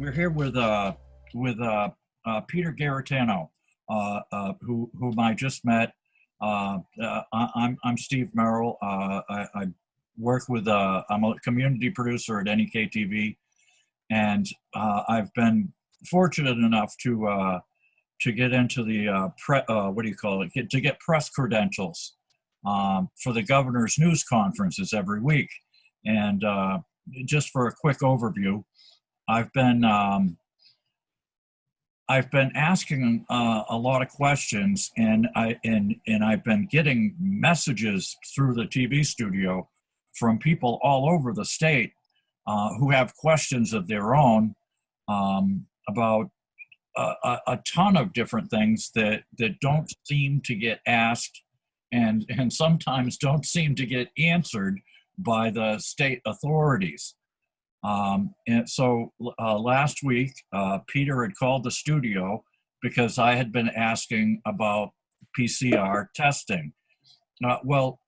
We're here with Peter Garritano, whom I just met. I'm Steve Merrill. I work with I'm a community producer at NEKTV, and I've been fortunate enough to get into the what do you call it? To get press credentials for the governor's news conferences every week. And just for a quick overview, I've been I've been asking a lot of questions, and I've been getting messages through the TV studio from people all over the state who have questions of their own about a ton of different things that don't seem to get asked, and sometimes don't seem to get answered by the state authorities. And so last week, Peter had called the studio because I had been asking about PCR testing. Well,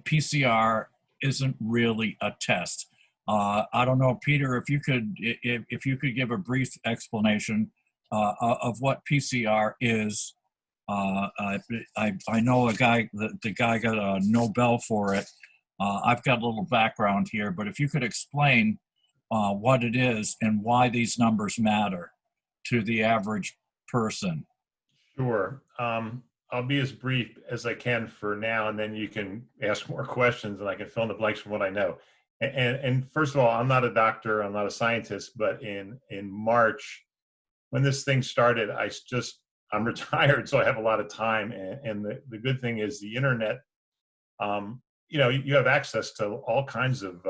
PCR isn't really a test. I don't know, Peter, if you could give a brief explanation of what PCR is. I know the guy got a Nobel for it. I've got a little background here, but if you could explain what it is and why these numbers matter to the average person. Sure. I'll be as brief as I can for now, and then you can ask more questions and I can fill in the blanks from what I know. And first of all, I'm not a doctor, I'm not a scientist, but in March, when this thing started, I'm retired, so I have a lot of time. And the good thing is the internet, you have access to all kinds of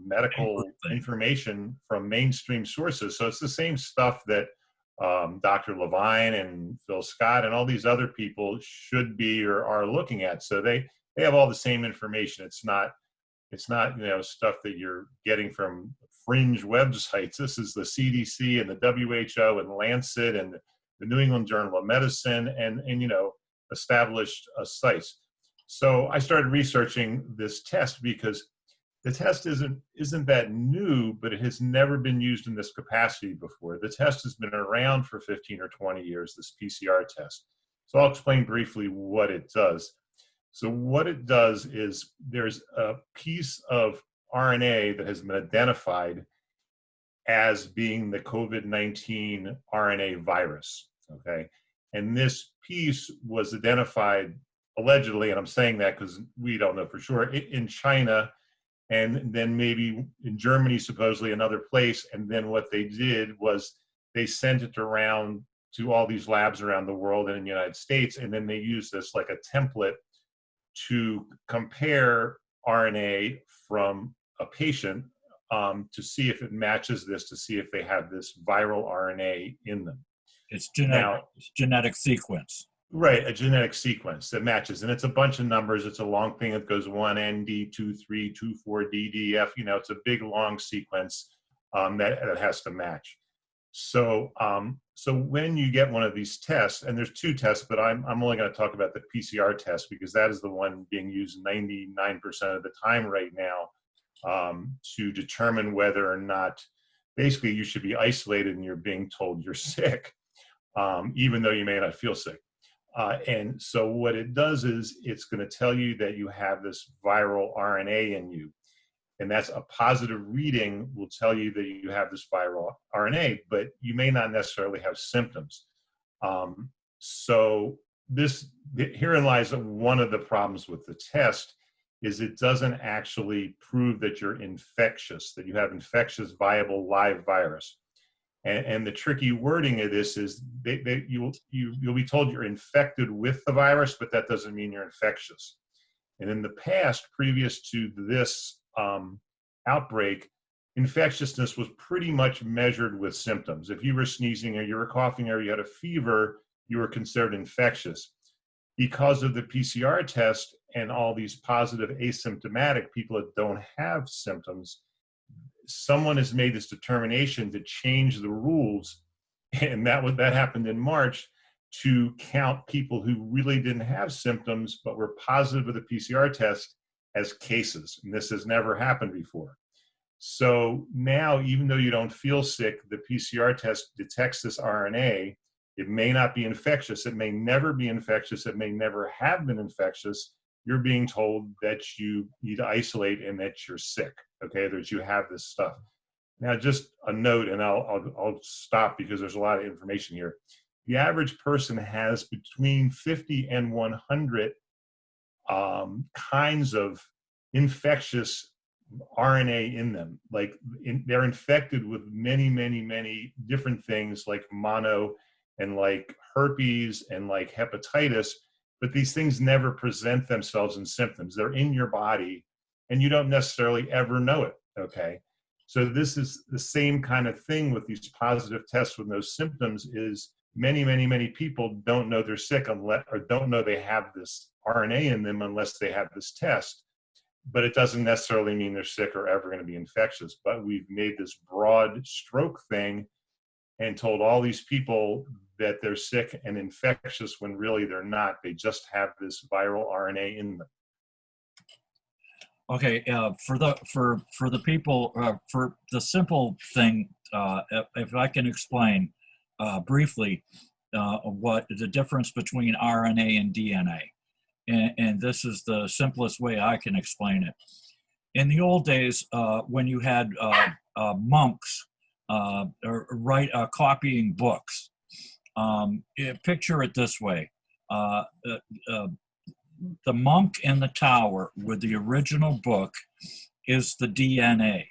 medical information from mainstream sources. So it's the same stuff that Dr. Levine and Phil Scott and all these other people should be or are looking at. So they have all the same information. It's not stuff that you're getting from fringe websites. This is the CDC and the WHO and Lancet and the New England Journal of Medicine and established sites. So I started researching this test because the test isn't that new, but it has never been used in this capacity before. The test has been around for 15 or 20 years, this PCR test. So I'll explain briefly what it does. So what it does is there's a piece of RNA that has been identified as being the COVID-19 RNA virus, okay? And this piece was identified allegedly, and I'm saying that because we don't know for sure, in China, and then maybe in Germany, supposedly another place. And then what they did was they sent it around to all these labs around the world and in the United States, and then they used this like a template to compare RNA from a patient to see if it matches this, to see if they have this viral RNA in them. It's genetic sequence. Right, a genetic sequence that matches, and it's a bunch of numbers. It's a long thing that goes 1ND, 23, 24, DDF. It's a big long sequence that has to match. So, so when you get one of these tests, and there's two tests, but I'm only going to talk about the PCR test because that is the one being used 99% of the time right now to determine whether or not, basically, you should be isolated and you're being told you're sick, even though you may not feel sick. And so what it does is it's going to tell you that you have this viral RNA in you. And that's a positive reading will tell you that you have this viral RNA, but you may not necessarily have symptoms. So herein lies one of the problems with the test is it doesn't actually prove that you're infectious, that you have infectious, viable, live virus. And the tricky wording of this is you'll be told you're infected with the virus, but that doesn't mean you're infectious. And in the past, previous to this outbreak, infectiousness was pretty much measured with symptoms. If you were sneezing or you were coughing or you had a fever, you were considered infectious. Because of the PCR test and all these positive asymptomatic people that don't have symptoms, someone has made this determination to change the rules, and that happened in March, to count people who really didn't have symptoms but were positive with a PCR test as cases. And this has never happened before. So now, even though you don't feel sick, the PCR test detects this RNA. It may not be infectious. It may never be infectious. It may never have been infectious. You're being told that you need to isolate and that you're sick, okay, that you have this stuff. Now, just a note, and I'll stop because there's a lot of information here. The average person has between 50 and 100 kinds of infectious RNA in them. Like they're infected with many, many, many different things like mono and like herpes and like hepatitis, but these things never present themselves in symptoms. They're in your body and you don't necessarily ever know it, okay? So this is the same kind of thing with these positive tests with no symptoms is many, many, many people don't know they're sick unless, or don't know they have this RNA in them unless they have this test. But it doesn't necessarily mean they're sick or ever going to be infectious. But we've made this broad stroke thing and told all these people that they're sick and infectious when really they're not. They just have this viral RNA in them. Okay, for the people, for the simple thing, if I can explain briefly what the difference between RNA and DNA, and this is the simplest way I can explain it. In the old days, when you had monks copying books, picture it this way. The monk in the tower with the original book is the DNA.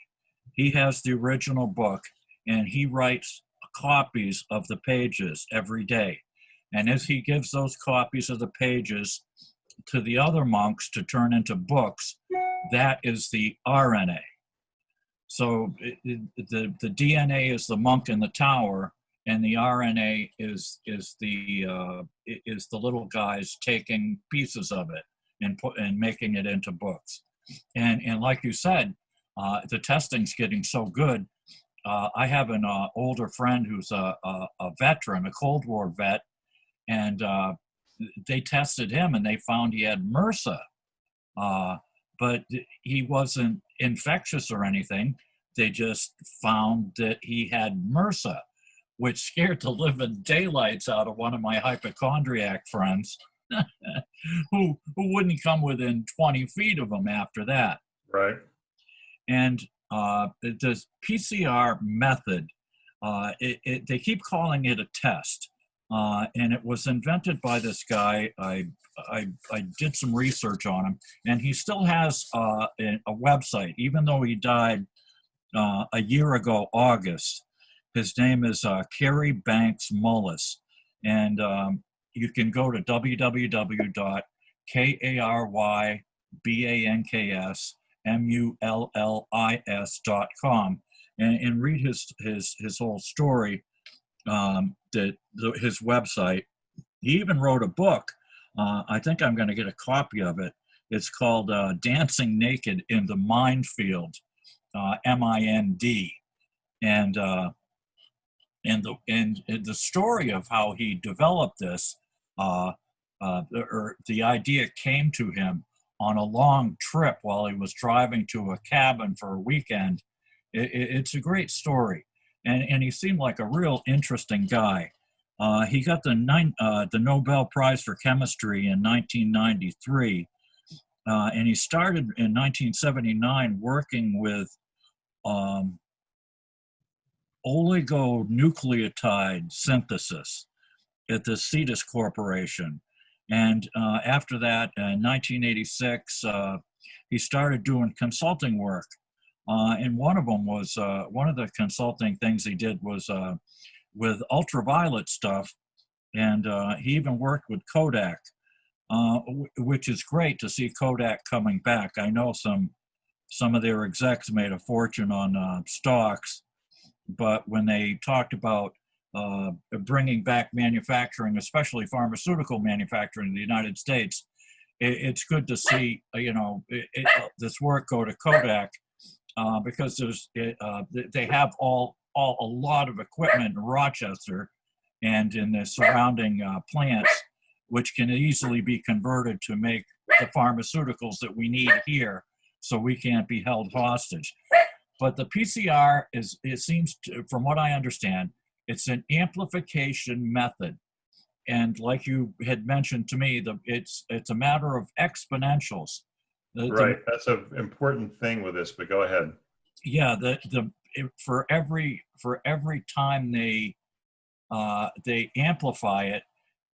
He has the original book and he writes copies of the pages every day. And as he gives those copies of the pages to the other monks to turn into books, that is the RNA. So the DNA is the monk in the tower, and the RNA is the little guys taking pieces of it and making it into books. And like you said, the testing's getting so good. I have an older friend who's a veteran, a Cold War vet, and they tested him and they found he had MRSA, but he wasn't infectious or anything. They just found that he had MRSA, which scared the living daylights out of one of my hypochondriac friends who wouldn't come within 20 feet of him after that. Right. And the PCR method, they keep calling it a test. And it was invented by this guy. I did some research on him, and he still has a website, even though he died a year ago, August. His name is Cary Banks Mullis, and you can go to www.KaryBanksMullis.com and read his whole story. His website. He even wrote a book. I think I'm going to get a copy of it. It's called Dancing Naked in the Minefield, MIND, and the story of how he developed this, or the idea came to him on a long trip while he was driving to a cabin for a weekend. It's a great story, and he seemed like a real interesting guy. He got the Nobel Prize for Chemistry in 1993, and he started in 1979 working with oligonucleotide synthesis at the Cetus Corporation. And after that, in 1986, he started doing consulting work. And one of them was, one of the consulting things he did was with ultraviolet stuff. And he even worked with Kodak, which is great to see Kodak coming back. I know some of their execs made a fortune on stocks, but when they talked about bringing back manufacturing, especially pharmaceutical manufacturing in the United States, it's good to see this work go to Kodak because they have a lot of equipment in Rochester and in the surrounding plants, which can easily be converted to make the pharmaceuticals that we need here, so we can't be held hostage. But the PCR is, it seems to, from what I understand, it's an amplification method. And like you had mentioned to me, it's a matter of exponentials. The Right. That's an important thing with this, but go ahead. yeah, for every time they amplify it,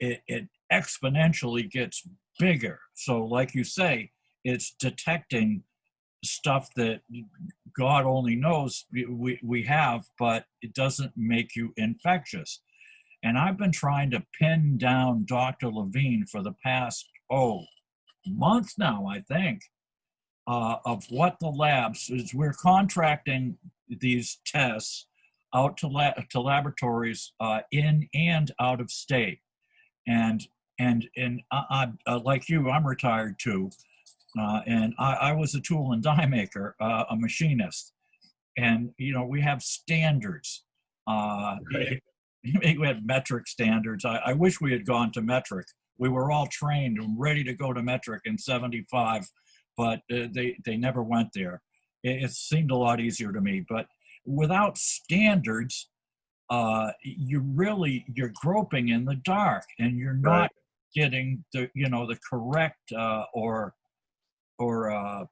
it exponentially gets bigger. So like you say, it's detecting stuff that God only knows we have, but it doesn't make you infectious. And I've been trying to pin down Dr. Levine for the past, month now, I think, of what the labs is. We're contracting these tests out to laboratories in and out of state. And like you, I'm retired too. And I was a tool and die maker, a machinist. And, we have standards. Right. We had metric standards. I wish we had gone to metric. We were all trained and ready to go to metric in 75, but they never went there. It seemed a lot easier to me. But without standards, you're groping in the dark, and you're Right. not getting the correct or a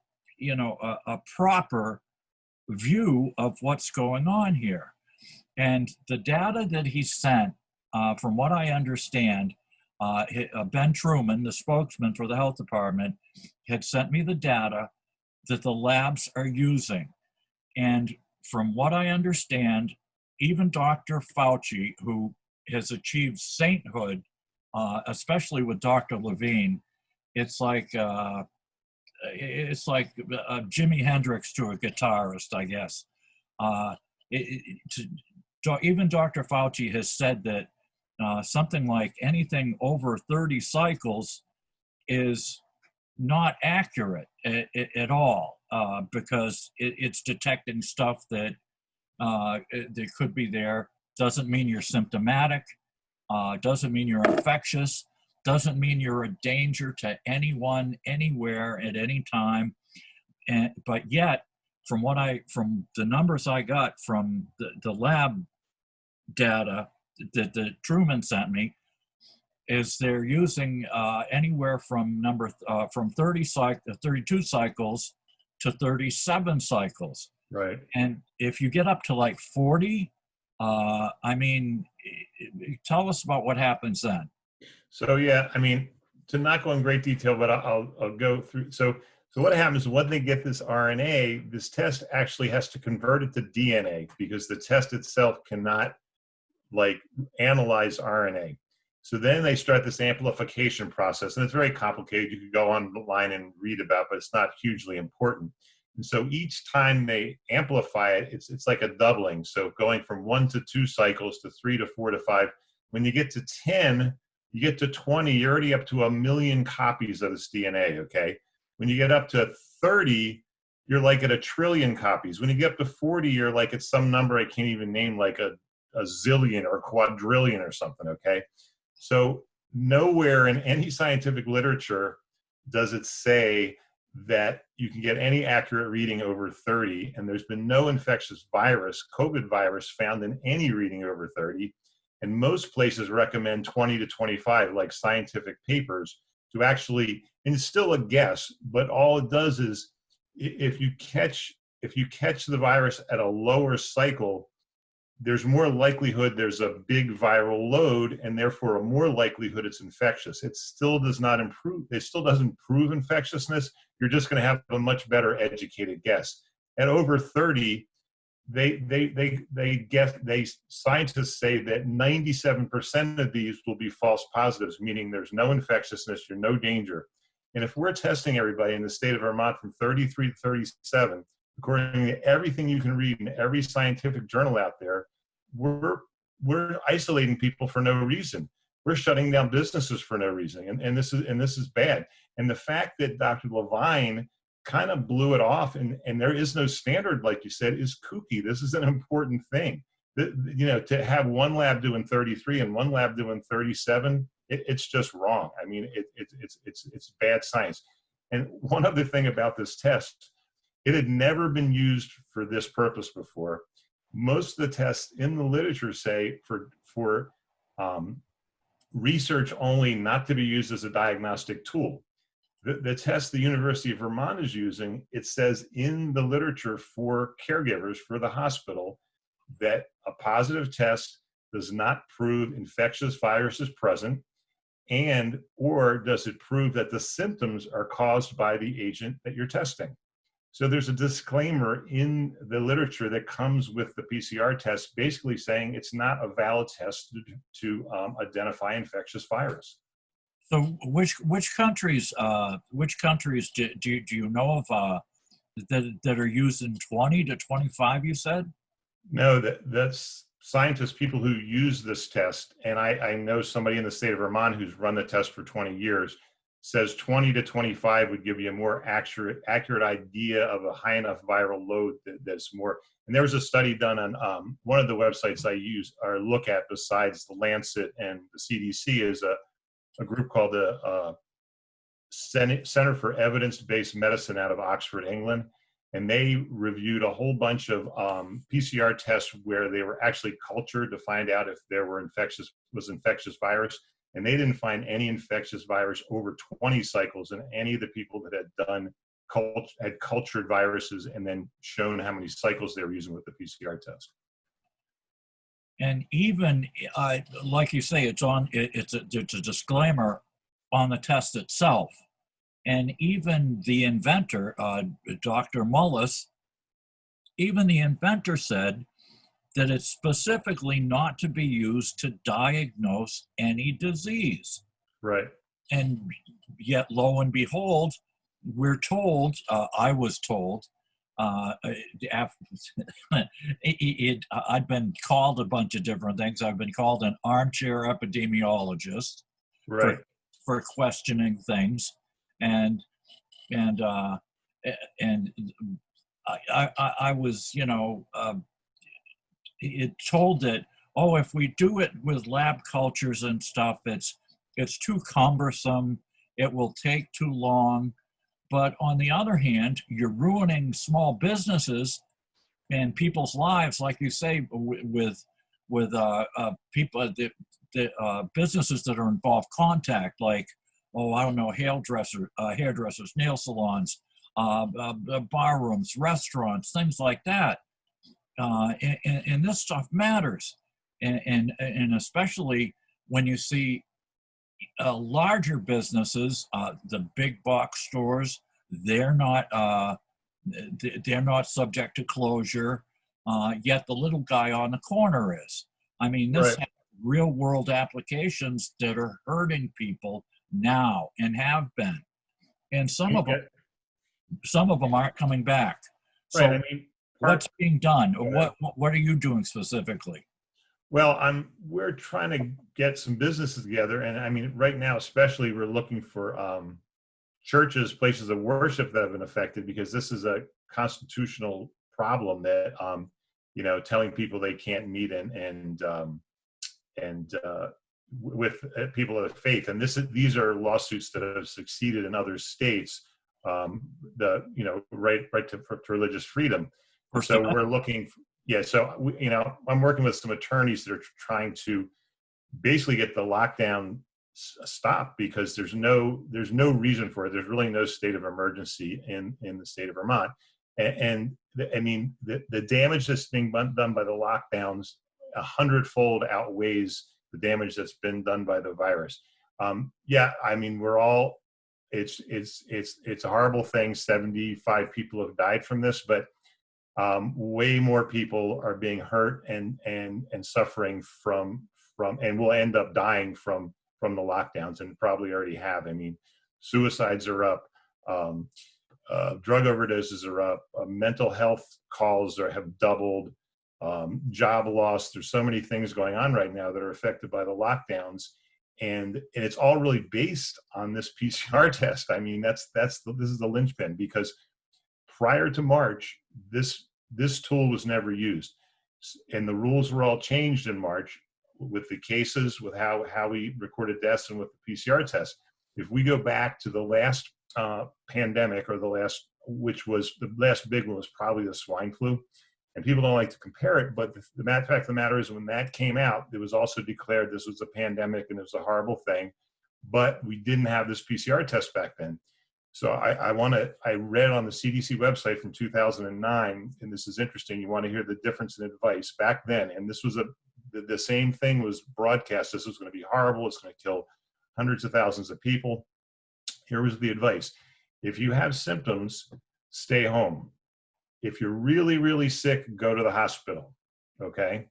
proper view of what's going on here. And the data that he sent, from what I understand, Ben Truman, the spokesman for the health department, had sent me the data that the labs are using. And from what I understand, even Dr. Fauci, who has achieved sainthood, especially with Dr. Levine, it's like Jimi Hendrix to a guitarist, I guess. Uh, Even Dr. Fauci has said that something like anything over 30 cycles is not accurate at all, because it's detecting stuff that could be there. Doesn't mean you're symptomatic, doesn't mean you're infectious, doesn't mean you're a danger to anyone, anywhere, at any time. But yet, from the numbers I got from the lab data that Truman sent me, is they're using anywhere from 32 cycles to 37 cycles. Right. And if you get up to like 40, tell us about what happens then. So yeah, I mean, to not go in great detail, but I'll go through. So what happens when they get this RNA? This test actually has to convert it to DNA because the test itself cannot analyze RNA. So then they start this amplification process, and it's very complicated. You could go online and read about, but it's not hugely important. And so each time they amplify it, it's like a doubling. So going from 1 to 2 cycles to 3 to 4 to 5. When you get to 10, you get to 20, you're already up to 1 million copies of this DNA, okay? When you get up to 30, you're like at 1 trillion copies. When you get up to 40, you're like at some number I can't even name, like a zillion or quadrillion or something, okay? So nowhere in any scientific literature does it say that you can get any accurate reading over 30, and there's been no infectious virus, COVID virus, found in any reading over 30. And most places recommend 20 to 25, like scientific papers, to actually, and it's still a guess, but all it does is if you catch the virus at a lower cycle, there's more likelihood there's a big viral load, and therefore a more likelihood it's infectious. It still does not improve. It still doesn't prove infectiousness. You're just going to have a much better educated guess. At over 30, scientists say that 97% of these will be false positives, meaning there's no infectiousness, you're no danger. And if we're testing everybody in the state of Vermont from 33 to 37, according to everything you can read in every scientific journal out there, we're isolating people for no reason. We're shutting down businesses for no reason, and this is bad. And the fact that Dr. Levine kind of blew it off, and there is no standard, like you said, is kooky. This is an important thing. To have one lab doing 33 and one lab doing 37, it's just wrong. I mean, it's bad science. And one other thing about this test, It had never been used for this purpose before. Most of the tests in the literature say for research only, not to be used as a diagnostic tool. The test the University of Vermont is using, it says in the literature for caregivers for the hospital that a positive test does not prove infectious virus is present, and or does it prove that the symptoms are caused by the agent that you're testing. So there's a disclaimer in the literature that comes with the PCR test, basically saying it's not a valid test to identify infectious virus. So which countries do you know of that are using 20 to 25? You said. No, that's scientists, people who use this test, and I know somebody in the state of Vermont who's run the test for 20 years, says 20 to 25 would give you a more accurate idea of a high enough viral load that's more. And there was a study done on one of the websites I use or look at besides the Lancet and the CDC is a group called the Center for Evidence-Based Medicine out of Oxford, England. And they reviewed a whole bunch of PCR tests where they were actually cultured to find out if there were infectious virus. And they didn't find any infectious virus over 20 cycles in any of the people that had cultured viruses and then shown how many cycles they were using with the PCR test. And even like you say, it's a disclaimer on the test itself. And even the inventor, Dr. Mullis, even the inventor said that it's specifically not to be used to diagnose any disease. Right. And yet, lo and behold, we're told, I was told, I've been called a bunch of different things. I've been called an armchair epidemiologist right. for questioning things. And I was, it told that, oh, if we do it with lab cultures and stuff, it's too cumbersome. It will take too long. But on the other hand, you're ruining small businesses and people's lives, like you say, with people, the businesses that are involved contact, like, oh, I don't know, hairdressers, nail salons, bar rooms, restaurants, things like that. And this stuff matters. And especially when you see larger businesses, the big box stores, they're not subject to closure, yet the little guy on the corner is. I mean, this has real world applications that are hurting people now and have been, and some of them aren't coming back. So right. I mean, what's being done? What are you doing specifically? Well, we're trying to get some businesses together, and I mean, right now, especially, we're looking for churches, places of worship that have been affected, because this is a constitutional problem that telling people they can't meet and with people of faith, and these are lawsuits that have succeeded in other states. Right to religious freedom. So we're looking. Yeah, so I'm working with some attorneys that are trying to basically get the lockdown stopped, because there's no reason for it. There's really no state of emergency in the state of Vermont, and I mean the damage that's being done by the lockdowns 100-fold outweighs the damage that's been done by the virus. Yeah, I mean we're all. It's a horrible thing. 75 people have died from this, but way more people are being hurt and suffering from and will end up dying from the lockdowns, and probably already have. I mean, suicides are up, drug overdoses are up, mental health calls have doubled, job loss. There's so many things going on right now that are affected by the lockdowns, and it's all really based on this PCR test. I mean, this is the linchpin, because prior to March, this tool was never used, and the rules were all changed in March with the cases, with how we recorded deaths, and with the PCR test. If we go back to the last pandemic, or the last which was the last big one was probably the swine flu. And people don't like to compare it, but the fact of the matter is when that came out, it was also declared this was a pandemic and it was a horrible thing, but we didn't have this PCR test back then. So I read on the CDC website from 2009, and this is interesting. You want to hear the difference in advice back then. And this was the same thing was broadcast. This was going to be horrible. It's going to kill hundreds of thousands of people. Here was the advice. If you have symptoms, stay home. If you're really, really sick, go to the hospital. Okay.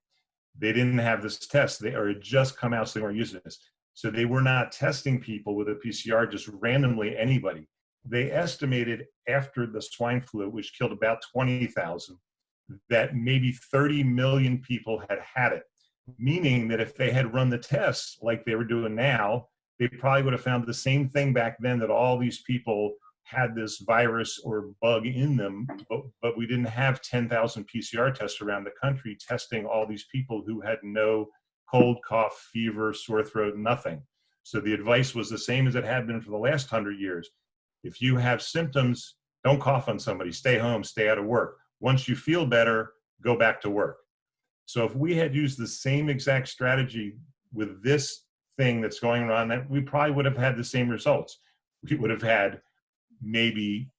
They didn't have this test. It had just come out, so they weren't using this. So they were not testing people with a PCR just randomly, anybody. They estimated after the swine flu, which killed about 20,000, that maybe 30 million people had it, meaning that if they had run the tests like they were doing now, they probably would have found the same thing back then, that all these people had this virus or bug in them, but we didn't have 10,000 PCR tests around the country testing all these people who had no cold, cough, fever, sore throat, nothing. So the advice was the same as it had been for the last 100 years. If you have symptoms, don't cough on somebody, stay home, stay out of work. Once you feel better, go back to work. So if we had used the same exact strategy with this thing that's going on, we probably would have had the same results. We would have had maybe,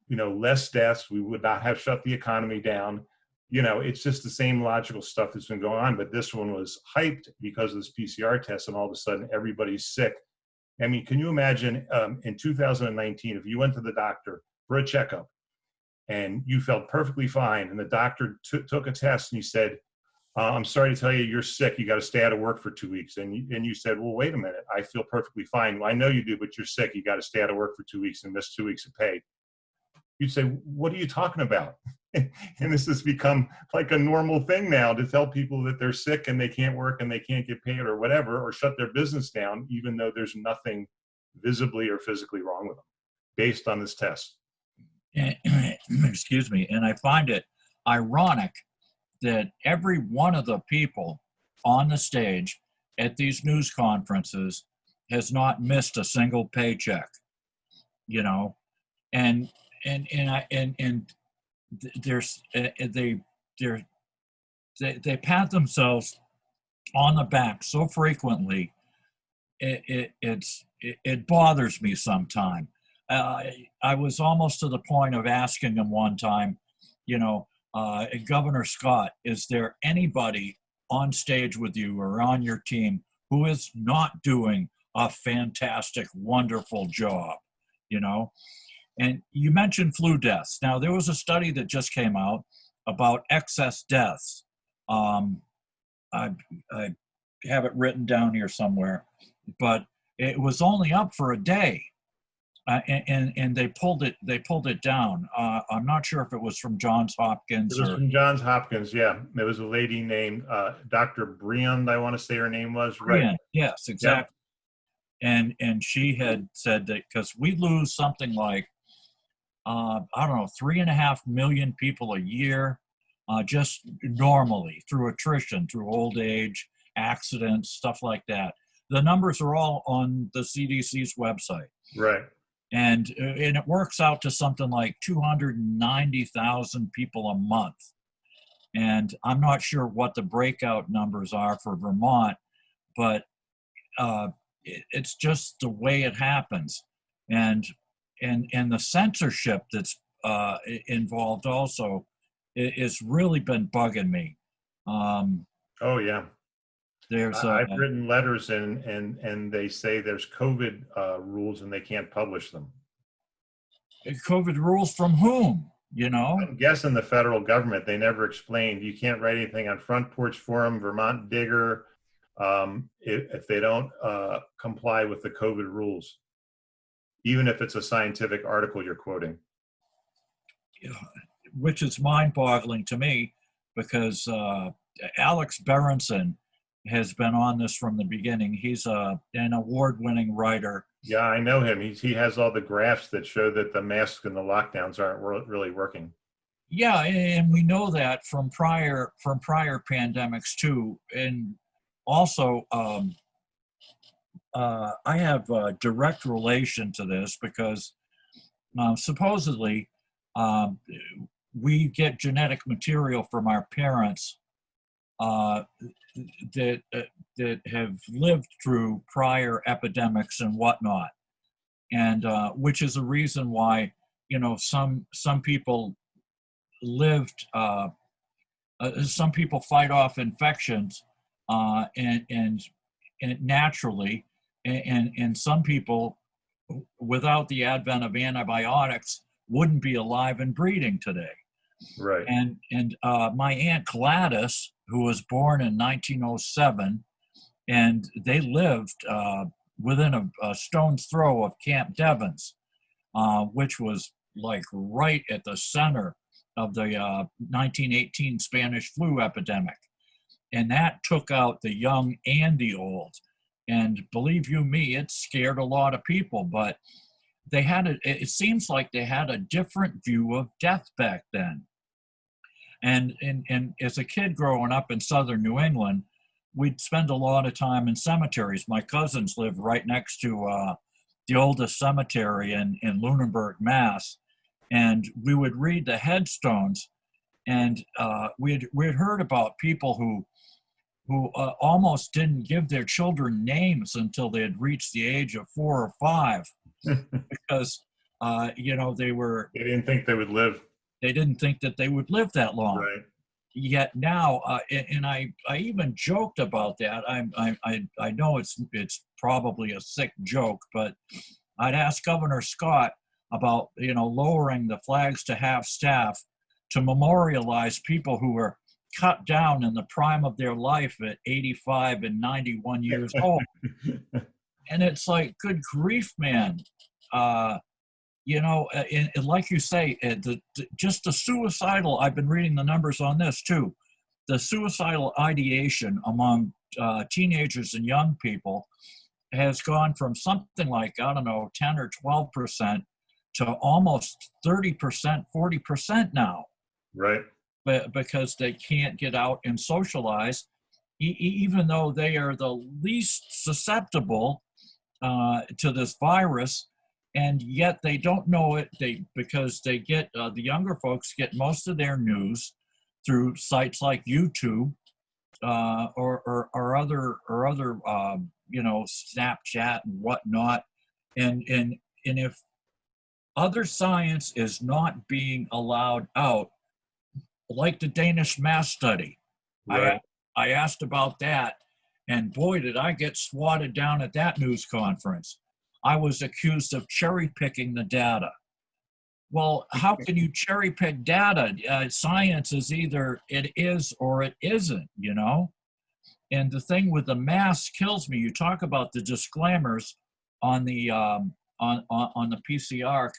less deaths. We would not have shut the economy down. It's just the same logical stuff that's been going on. But this one was hyped because of this PCR test, and all of a sudden everybody's sick. I mean, can you imagine in 2019, if you went to the doctor for a checkup and you felt perfectly fine, and the doctor took a test and he said, I'm sorry to tell you, you're sick. You got to stay out of work for 2 weeks. And you said, well, wait a minute. I feel perfectly fine. Well, I know you do, but you're sick. You got to stay out of work for 2 weeks and miss 2 weeks of pay. You'd say, what are you talking about? And this has become like a normal thing now to tell people that they're sick and they can't work and they can't get paid or whatever, or shut their business down, even though there's nothing visibly or physically wrong with them based on this test. Excuse me. And I find it ironic that every one of the people on the stage at these news conferences has not missed a single paycheck, and they pat themselves on the back so frequently. It bothers me sometime. I was almost to the point of asking them one time, Governor Scott, is there anybody on stage with you or on your team who is not doing a fantastic, wonderful job, And you mentioned flu deaths. Now, there was a study that just came out about excess deaths. I have it written down here somewhere, but it was only up for a day. And they pulled it down. I'm not sure if it was from Johns Hopkins. It was from Johns Hopkins, yeah. There was a lady named Dr. Briand, I want to say her name was. Briand, right? Yes, exactly. Yep. And she had said that because we lose something like, 3.5 million people a year, just normally through attrition, through old age, accidents, stuff like that. The numbers are all on the CDC's website. Right. And it works out to something like 290,000 people a month. And I'm not sure what the breakout numbers are for Vermont, but it's just the way it happens. And the censorship that's involved also it's really been bugging me. Oh, yeah. I've written letters and they say there's COVID rules and they can't publish them. COVID rules from whom? I'm guessing the federal government. They never explained. You can't write anything on Front Porch Forum, Vermont Digger, if they don't comply with the COVID rules, even if it's a scientific article you're quoting. Which is mind-boggling to me because Alex Berenson has been on this from the beginning. He's an award-winning writer. Yeah, I know him. He has all the graphs that show that the masks and the lockdowns aren't really working. Yeah, and we know that from prior pandemics too. And also, I have a direct relation to this because supposedly um, we get genetic material from our parents uh, that that have lived through prior epidemics and whatnot, and which is a reason why some people lived. Some people fight off infections and naturally, and some people, without the advent of antibiotics, wouldn't be alive and breeding today. Right. And my aunt Gladys, who was born in 1907, and they lived within a stone's throw of Camp Devens, which was like right at the center of the 1918 Spanish flu epidemic. And that took out the young and the old. And believe you me, it scared a lot of people, but it seems like they had a different view of death back then. And as a kid growing up in southern New England, we'd spend a lot of time in cemeteries. My cousins lived right next to the oldest cemetery in Lunenburg, Mass. And we would read the headstones, and we'd heard about people who almost didn't give their children names until they had reached the age of 4 or 5, because They didn't think they would live. they didn't think that they would live that long. Right. Yet now, and I even joked about that. I know it's probably a sick joke, but I'd asked Governor Scott about lowering the flags to half staff to memorialize people who were cut down in the prime of their life at 85 and 91 years old. And it's like, good grief, man. And like you say, just the suicidal, I've been reading the numbers on this too, the suicidal ideation among teenagers and young people has gone from something like, I don't know, 10 or 12% to almost 30%, 40% now. Right. But because they can't get out and socialize, even though they are the least susceptible to this virus, and yet they don't know it. Because they get the younger folks get most of their news through sites like YouTube or other Snapchat and whatnot, and if other science is not being allowed out, like the Danish mass study. Right. I asked about that, and boy, did I get swatted down at that news conference. I was accused of cherry picking the data. Well, how can you cherry pick data? Science is either it is or it isn't, And the thing with the mask kills me. You talk about the disclaimers on the on the PCR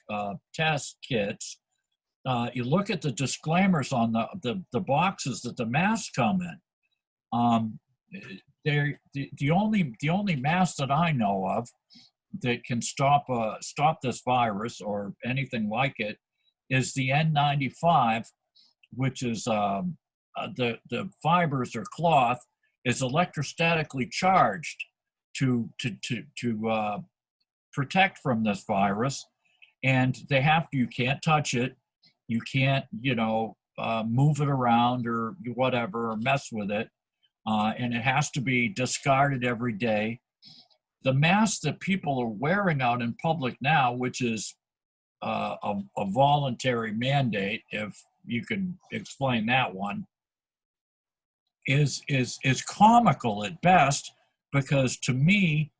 test kits. You look at the disclaimers on the boxes that the masks come in. They're the only mask that I know of that can stop this virus or anything like it is the N95, which is the fibers or cloth is electrostatically charged to protect from this virus, and you can't touch it. You can't, move it around or whatever, or mess with it. And it has to be discarded every day. The mask that people are wearing out in public now, which is a voluntary mandate, if you can explain that one, is comical at best, because to me,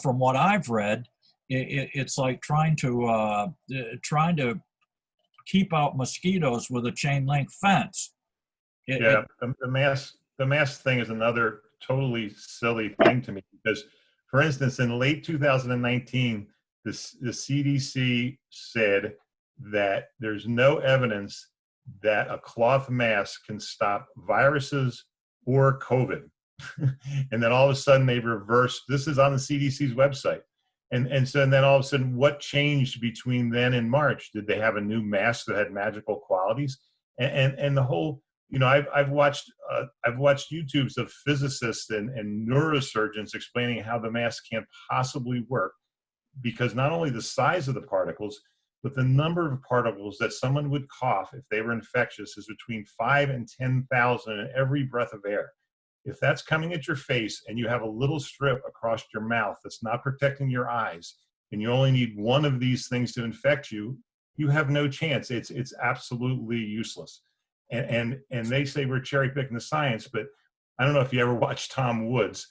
from what I've read, it's like trying to keep out mosquitoes with a chain link fence. The mask thing is another totally silly thing to me, because, for instance, in late 2019, the CDC said that there's no evidence that a cloth mask can stop viruses or COVID. And then all of a sudden they reversed. This is on the CDC's website. And so then all of a sudden, what changed between then and March? Did they have a new mask that had magical qualities? And the whole, I've watched YouTubes of physicists and neurosurgeons explaining how the mask can't possibly work, because not only the size of the particles, but the number of particles that someone would cough if they were infectious is between 5 and 10,000 in every breath of air. If that's coming at your face and you have a little strip across your mouth that's not protecting your eyes, and you only need one of these things to infect you, you have no chance. It's absolutely useless. And they say we're cherry picking the science, but I don't know if you ever watched Tom Woods.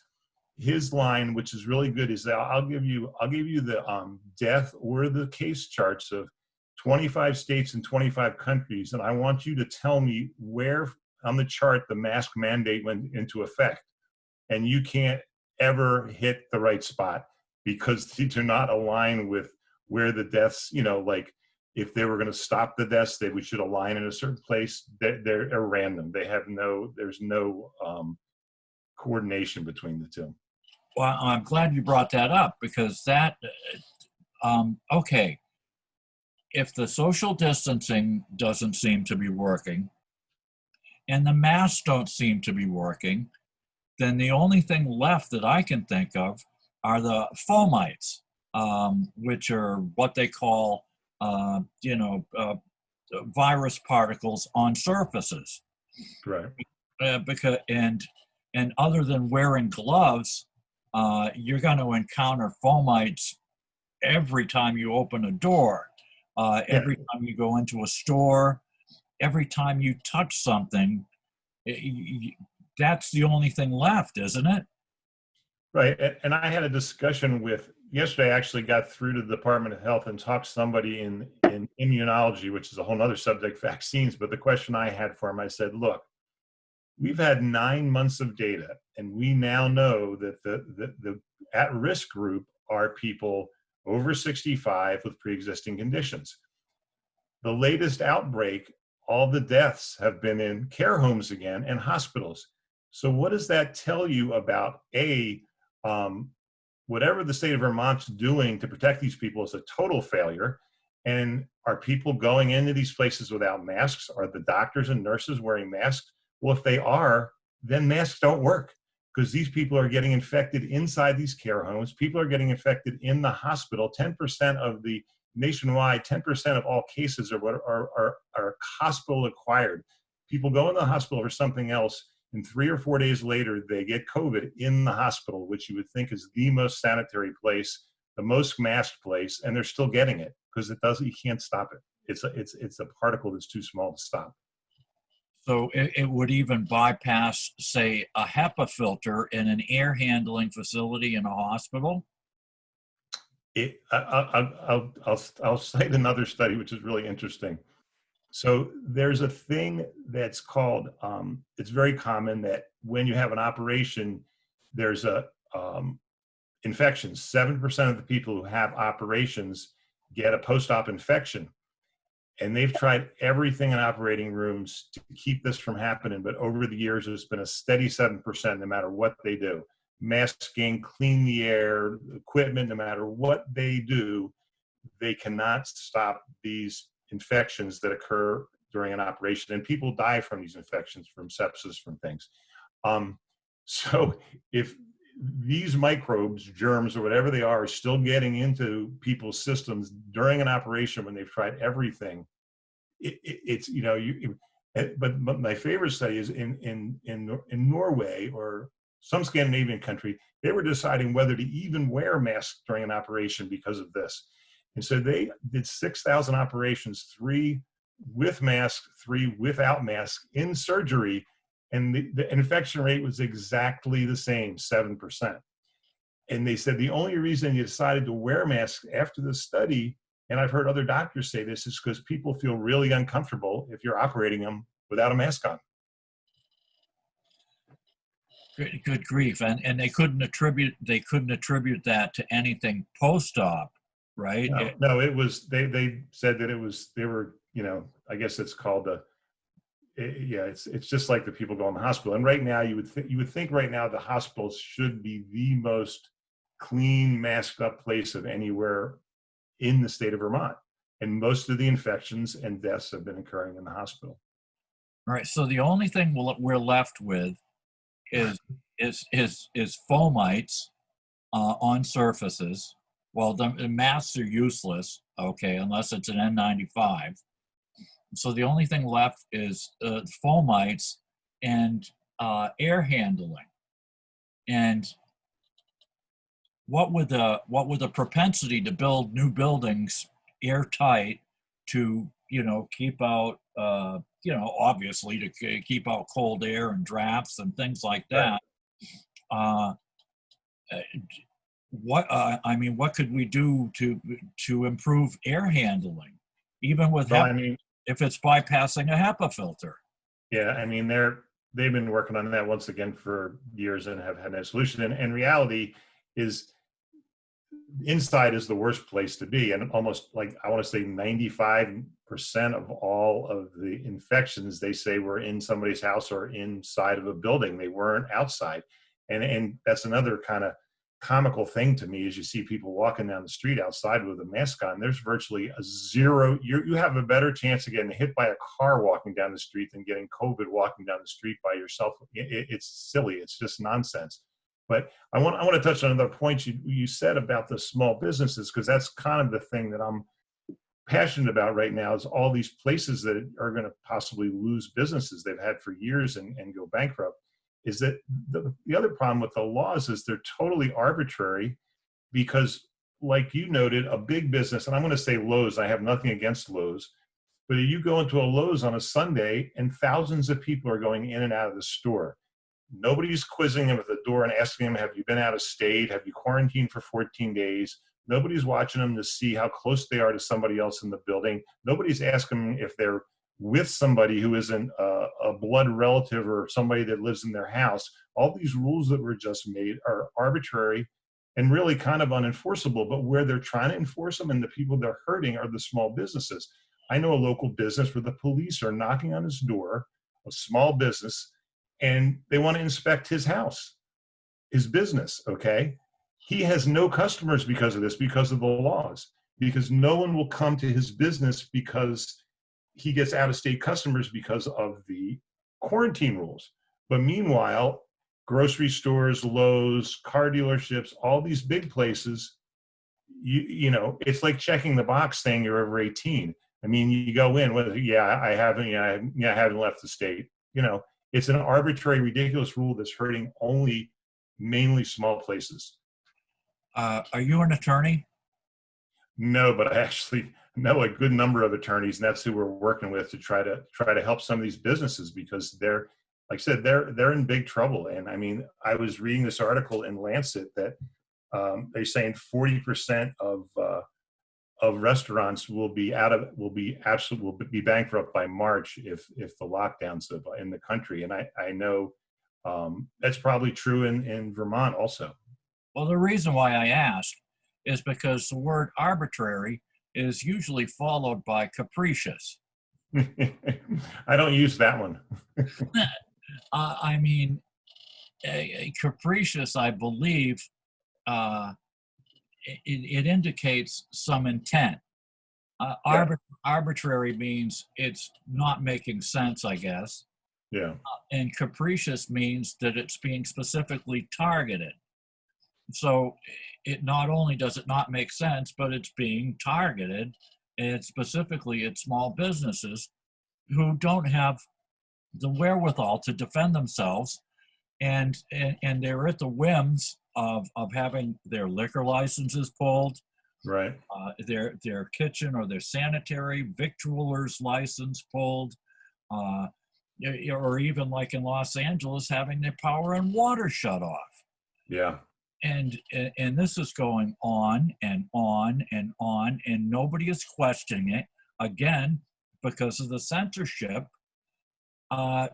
His line, which is really good, is that I'll give you the death or the case charts of 25 states and 25 countries, and I want you to tell me where on the chart the mask mandate went into effect. And you can't ever hit the right spot because they do not align with where the deaths, like if they were going to stop the deaths, we should align in a certain place. They're random. There's no coordination between the two. Well, I'm glad you brought that up because okay, if the social distancing doesn't seem to be working and the masks don't seem to be working, then the only thing left that I can think of are the fomites, which are what they call, virus particles on surfaces. Right. And other than wearing gloves, you're going to encounter fomites every time you open a door, every time you go into a store, every time you touch something. That's the only thing left, isn't it? Right. And I had a discussion yesterday, I actually got through to the Department of Health and talked to somebody in immunology, which is a whole other subject, vaccines. But the question I had for him, I said, look, we've had 9 months of data, and we now know that the at-risk group are people over 65 with pre-existing conditions. The latest outbreak, all the deaths have been in care homes again and hospitals. So what does that tell you about whatever the state of Vermont's doing to protect these people is a total failure? And are people going into these places without masks? Are the doctors and nurses wearing masks? Well, if they are, then masks don't work because these people are getting infected inside these care homes. People are getting infected in the hospital. 10% of the nationwide, 10% of all cases are hospital acquired. People go in the hospital for something else, and 3 or 4 days later, they get COVID in the hospital, which you would think is the most sanitary place, the most masked place, and they're still getting it because you can't stop it. It's a particle that's too small to stop. So it would even bypass, say, a HEPA filter in an air handling facility in a hospital? I'll cite another study, which is really interesting. So there's a thing that's called, it's very common that when you have an operation, there's a infections. 7% of the people who have operations get a post-op infection. And they've tried everything in operating rooms to keep this from happening. But over the years, it's been a steady 7% no matter what they do. Masking, clean the air, equipment, no matter what they do, they cannot stop these infections that occur during an operation. And people die from these infections, from sepsis, from things. So if these microbes, germs, or whatever they are still getting into people's systems during an operation when they've tried everything, but my favorite study is in Norway or some Scandinavian country. They were deciding whether to even wear masks during an operation because of this. And so they did 6,000 operations, 3 with mask, 3 without mask in surgery. And the infection rate was exactly the same, 7%. And they said the only reason you decided to wear masks after the study, and I've heard other doctors say this, is because people feel really uncomfortable if you're operating them without a mask on. Good grief. And they couldn't attribute that to anything post-op, right? No, it was, they said that they were, I guess it's called it's just like the people go in the hospital. And right now you would think right now the hospitals should be the most clean, masked up place of anywhere in the state of Vermont. And most of the infections and deaths have been occurring in the hospital. All right. So the only thing we're left with is fomites on surfaces. Well, the masks are useless, okay, unless it's an N95. So the only thing left is fomites and air handling. And what with the propensity to build new buildings airtight to keep out obviously to keep out cold air and drafts and things like Right. that. Uh, what could we do to improve air handling, even with Well, I mean, if it's bypassing a HEPA filter? yeah, I mean, they've been working on that once again for years and have had no solution. And reality is inside is the worst place to be. And almost like I want to say 95% of all of the infections they say were in somebody's house or inside of a building. They weren't outside. And that's another kind of comical thing to me is you see people walking down the street outside with a mask on. There's virtually a zero. You have a better chance of getting hit by a car walking down the street than getting COVID walking down the street by yourself. It's silly. It's just nonsense. But I want to touch on another point you said about the small businesses, because that's kind of the thing that I'm passionate about right now is all these places that are going to possibly lose businesses they've had for years and go bankrupt. Is that the other problem with the laws is they're totally arbitrary because, like you noted, a big business, and I'm going to say Lowe's, I have nothing against Lowe's, but you go into a Lowe's on a Sunday and thousands of people are going in and out of the store. Nobody's quizzing them at the door and asking them, have you been out of state? Have you quarantined for 14 days? Nobody's watching them to see how close they are to somebody else in the building. Nobody's asking them if they're with somebody who isn't a blood relative or somebody that lives in their house. All these rules that were just made are arbitrary and really kind of unenforceable, but where they're trying to enforce them and the people they're hurting are the small businesses. I know a local business where the police are knocking on his door, a small business, and they want to inspect his house, his business, okay? He has no customers because of this, because of the laws, because no one will come to his business because he gets out-of-state customers because of the quarantine rules. But meanwhile, grocery stores, Lowe's, car dealerships, all these big places, you know, it's like checking the box saying you're over 18. I mean, you go in, well, yeah, I haven't, I haven't left the state. You know, it's an arbitrary, ridiculous rule that's hurting only mainly small places. Are you an attorney? No, but I actually know a good number of attorneys, and that's who we're working with to try to help some of these businesses because they're, like I said, they're in big trouble. And I mean, I was reading this article in Lancet that they're saying 40% of restaurants will be bankrupt by March if the lockdowns in the country. And I know that's probably true in Vermont also. Well, the reason why I asked is because the word arbitrary is usually followed by capricious. I don't use that one. I mean, capricious, I believe, it indicates some intent. Yeah. Arbitrary means it's not making sense, I guess. Yeah. And capricious means that it's being specifically targeted. So it not only does it not make sense, but it's being targeted, and specifically at small businesses who don't have the wherewithal to defend themselves, and they're at the whims of having their liquor licenses pulled, Right. their kitchen or their sanitary victualler's license pulled, or even like in Los Angeles, having their power and water shut off. Yeah. And this is going on and on and on, and nobody is questioning it, again, because of the censorship. I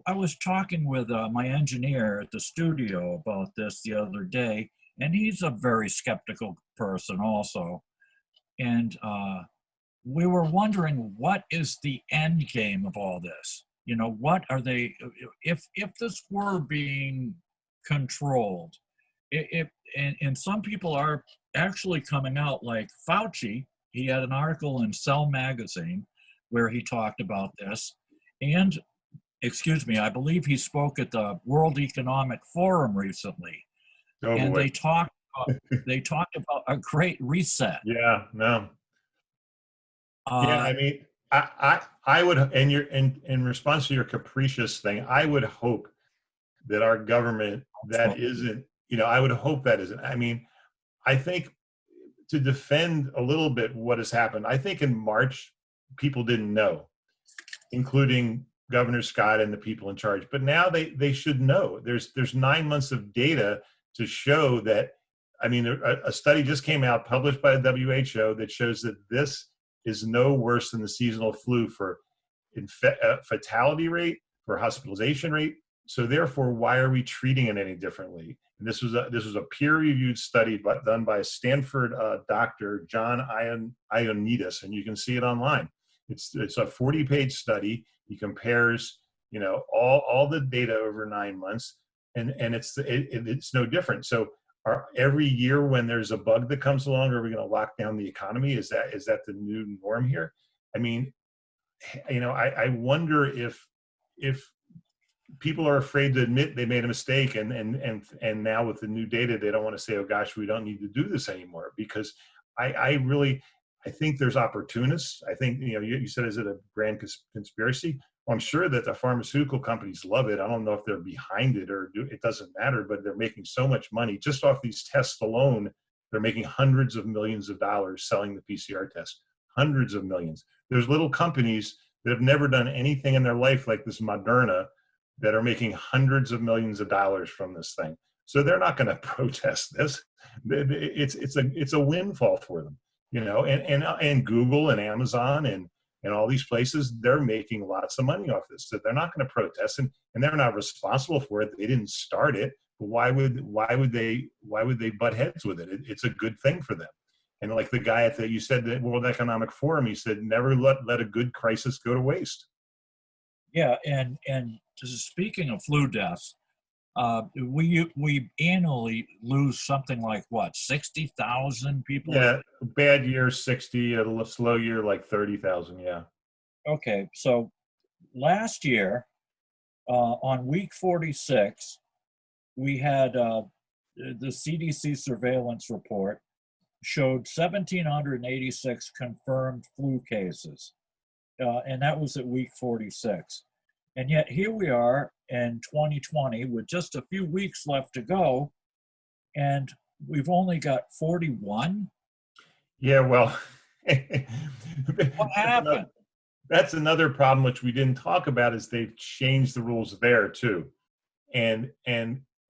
was talking with my engineer at the studio about this the other day, and he's a very skeptical person also. And we were wondering, what is the end game of all this? You know, what are they, if this were being controlled, and some people are actually coming out, like Fauci. He had an article in Cell magazine where he talked about this, and I believe he spoke at the World Economic Forum recently, Oh and boy. they talked they talked about a great reset. Yeah, no. Yeah, Uh, I mean, I would, and you're in response to your capricious thing, I would hope that our government that isn't, I would hope that isn't. I mean, I think to defend a little bit what has happened, I think in March people didn't know, including Governor Scott and the people in charge. But now they should know. There's 9 months of data to show that. I mean, a study just came out published by the WHO that shows that this is no worse than the seasonal flu for fatality rate, for hospitalization rate. So therefore, why are we treating it any differently? And this was a peer-reviewed study done by a Stanford doctor, John Ioannidis, and you can see it online. It's a 40-page study. He compares, all the data over 9 months, and it's no different. So every year when there's a bug that comes along, are we going to lock down the economy? Is that the new norm here? I mean, I wonder if people are afraid to admit they made a mistake, and now with the new data, they don't want to say, oh gosh, we don't need to do this anymore, because I think there's opportunists. I think, you said, is it a grand conspiracy? Well, I'm sure that the pharmaceutical companies love it. I don't know if they're behind it it doesn't matter, but they're making so much money just off these tests alone. They're making hundreds of millions of dollars selling the PCR test, hundreds of millions. There's little companies that have never done anything in their life, like this Moderna, that are making hundreds of millions of dollars from this thing. So they're not going to protest this. It's a windfall for them, and Google and Amazon and all these places, they're making lots of money off this. So they're not going to protest, and they're not responsible for it. They didn't start it. But why would they butt heads with it? It's a good thing for them. And like the guy you said, the World Economic Forum, he said, never let a good crisis go to waste. yeah, and speaking of flu deaths, we annually lose something like what, 60,000 people? Yeah, bad year 60, a slow year like 30,000. Yeah. Okay, so last year, on week 46, we had the CDC surveillance report showed 1,786 confirmed flu cases, and that was at week 46. And yet here we are in 2020 with just a few weeks left to go, and we've only got 41. Yeah, well, What happened? That's another problem which we didn't talk about, is they've changed the rules there too. And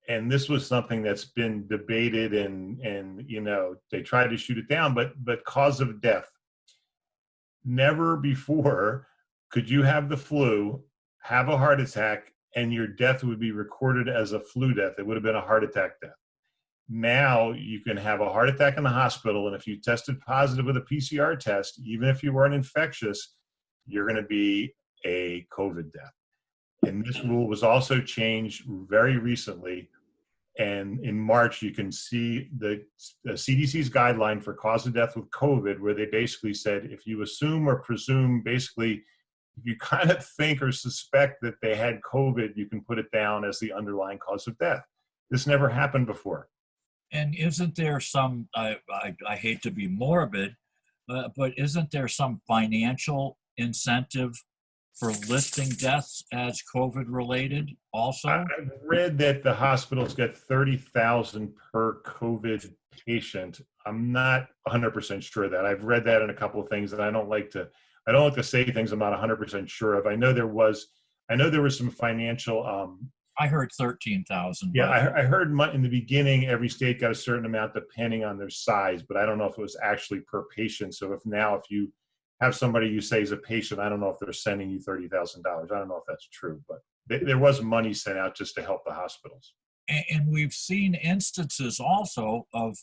this was something that's been debated, and they tried to shoot it down, but cause of death. Never before could you have the flu, have a heart attack, and your death would be recorded as a flu death. It would have been a heart attack death. Now you can have a heart attack in the hospital, and if you tested positive with a PCR test, even if you weren't infectious, you're going to be a COVID death. And this rule was also changed very recently. And in March, you can see the CDC's guideline for cause of death with COVID, where they basically said, if you assume or presume, basically, if you kind of think or suspect that they had COVID, you can put it down as the underlying cause of death. This never happened before. And isn't there some, I hate to be morbid, but isn't there some financial incentive for listing deaths as COVID related also? I've read that the hospitals get 30,000 per COVID patient. I'm not 100% sure of that. I've read that in a couple of things, and I don't like to say things I'm not 100% sure of. I know there was some financial. I heard 13,000. Yeah, I heard in the beginning, every state got a certain amount depending on their size, but I don't know if it was actually per patient. So if you have somebody you say is a patient, I don't know if they're sending you $30,000. I don't know if that's true, but there was money sent out just to help the hospitals. And we've seen instances also of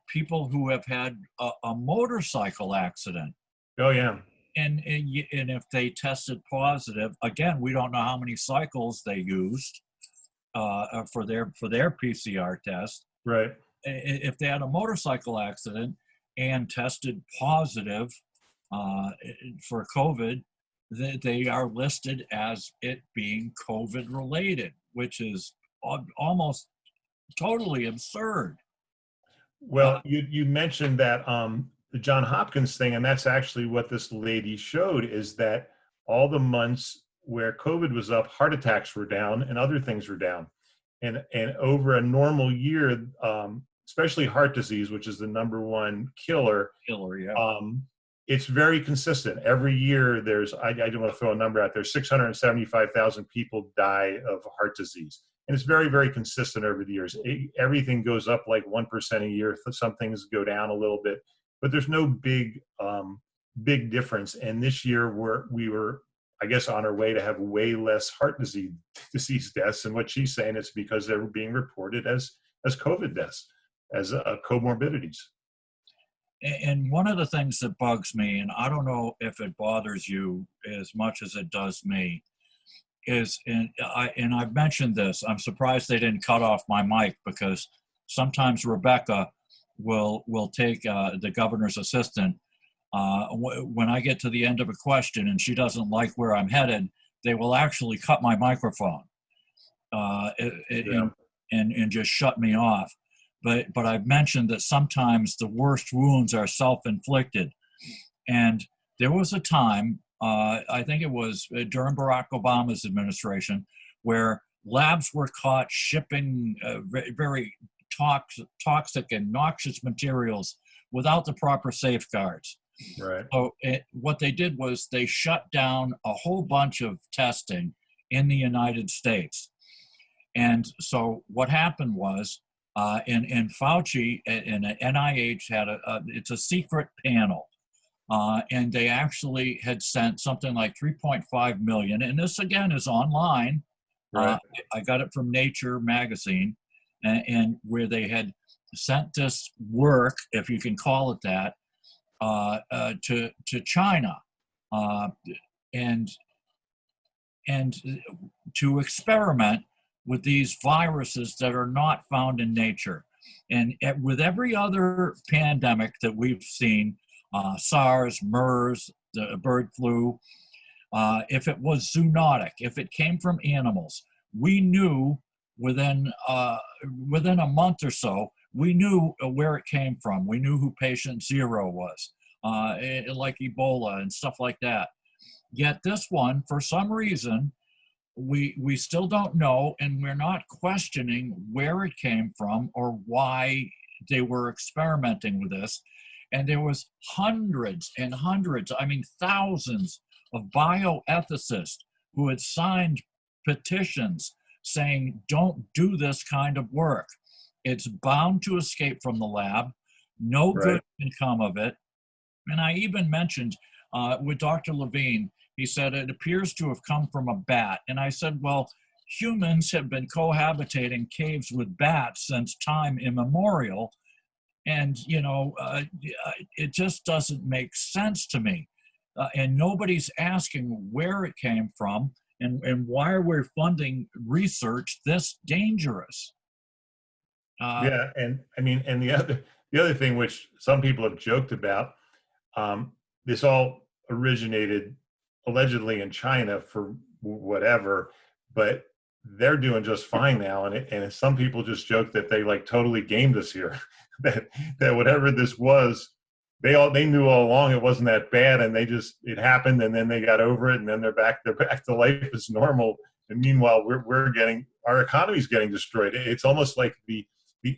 people who have had a motorcycle accident. Oh, yeah. And if they tested positive, again, we don't know how many cycles they used for their PCR test. Right. If they had a motorcycle accident and tested positive for COVID, they are listed as it being COVID related, which is almost totally absurd. Well, you mentioned that the John Hopkins thing, and that's actually what this lady showed, is that all the months where COVID was up, heart attacks were down and other things were down. And over a normal year, especially heart disease, which is the number one killer, Yeah. it's very consistent. Every year, I don't want to throw a number out there, 675,000 people die of heart disease. And it's very, very consistent over the years. Everything goes up like 1% a year. Some things go down a little bit, but there's no big difference. And this year, we were, I guess, on our way to have way less heart disease deaths. And what she's saying is because they're being reported as COVID deaths, as comorbidities. And one of the things that bugs me, and I don't know if it bothers you as much as it does me, is, and I've mentioned this, I'm surprised they didn't cut off my mic, because sometimes Rebecca will take the governor's assistant. When I get to the end of a question and she doesn't like where I'm headed, they will actually cut my microphone Yeah. and just shut me off. But I've mentioned that sometimes the worst wounds are self-inflicted. And there was a time, I think it was during Barack Obama's administration, where labs were caught shipping very toxic and noxious materials without the proper safeguards. Right. So what they did was they shut down a whole bunch of testing in the United States. And so what happened was, and Fauci and NIH had it's a secret panel. And they actually had sent something like 3.5 million. And this again is online. Right. I got it from Nature magazine, and where they had sent this work, if you can call it that, to China, and to experiment with these viruses that are not found in nature. And with every other pandemic that we've seen, SARS, MERS, the bird flu, if it was zoonotic, if it came from animals, we knew within a month or so, we knew where it came from. We knew who patient zero was, like Ebola and stuff like that. Yet this one, for some reason, we still don't know, and we're not questioning where it came from or why they were experimenting with this. And there was hundreds and hundreds, I mean thousands of bioethicists who had signed petitions saying, don't do this kind of work. It's bound to escape from the lab. No good can come of it. And I even mentioned with Dr. Levine, he said it appears to have come from a bat. And I said, well, humans have been cohabitating caves with bats since time immemorial. And, it just doesn't make sense to me. And nobody's asking where it came from and why are we funding research this dangerous? Yeah, and I mean, and the other thing which some people have joked about, this all originated allegedly in China for whatever, but they're doing just fine now. And some people just joke that they like totally gamed us here, that whatever this was, they knew all along it wasn't that bad, and it happened, and then they got over it, and then they're back to life as normal. And meanwhile, our economy's getting destroyed. It's almost like the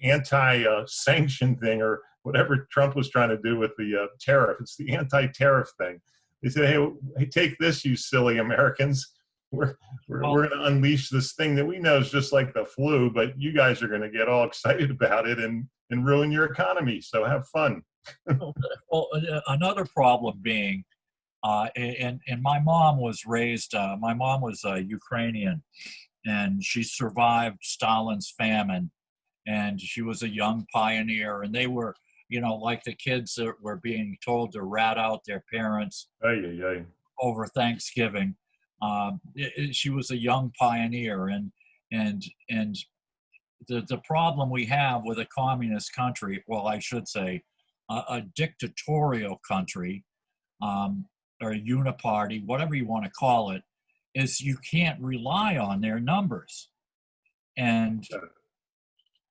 anti-sanction thing, or whatever Trump was trying to do with the tariff. It's the anti-tariff thing. They said, hey, take this, you silly Americans. We're going to unleash this thing that we know is just like the flu, but you guys are going to get all excited about it and ruin your economy. So have fun. Well, another problem being, and my mom was raised, my mom was Ukrainian, and she survived Stalin's famine, and she was a young pioneer, and they were, like the kids that were being told to rat out their parents over Thanksgiving. She was a young pioneer, and the problem we have with a communist country, well, I should say, a dictatorial country, or a uniparty, whatever you want to call it, is you can't rely on their numbers. And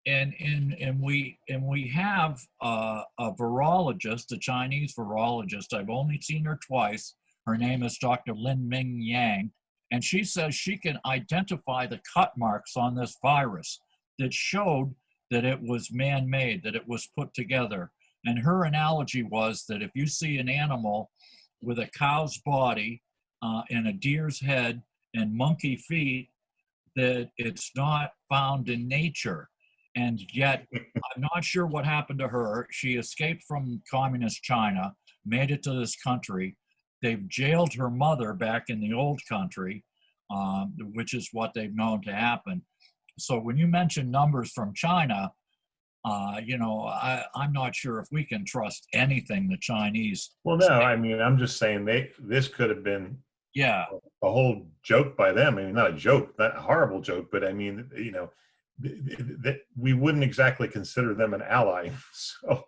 and we have a virologist, a Chinese virologist. I've only seen her twice. Her name is Dr. Lin Ming Yang, and she says she can identify the cut marks on this virus that showed that it was man-made, that it was put together. And her analogy was that if you see an animal with a cow's body and a deer's head and monkey feet, that it's not found in nature. And yet, I'm not sure what happened to her. She escaped from communist China, made it to this country. They've jailed her mother back in the old country, which is what they've known to happen. So when you mention numbers from China, I'm not sure if we can trust anything the Chinese Well, no, say. I mean, I'm just saying this could have been Yeah, a whole joke by them. I mean, not a joke, not a horrible joke, but I mean, that we wouldn't exactly consider them an ally. So,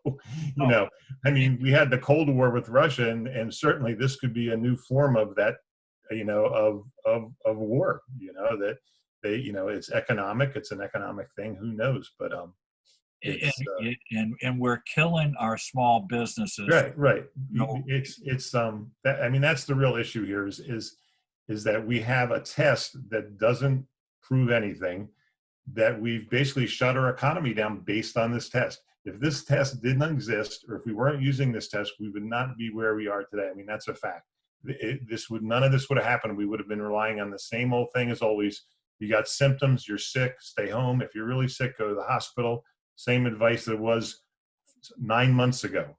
no, I mean, we had the Cold War with Russia, and certainly this could be a new form of that, of war. That it's economic, it's an economic thing. Who knows? But it's and we're killing our small businesses. right, right. No, It's that, I mean, that's the real issue here is that we have a test that doesn't prove anything, that we've basically shut our economy down based on this test. If this test didn't exist, or if we weren't using this test, we would not be where we are today. I mean, that's a fact. None of this would have happened. We would have been relying on the same old thing as always. You got symptoms, you're sick, stay home. If you're really sick, go to the hospital. Same advice that was 9 months ago.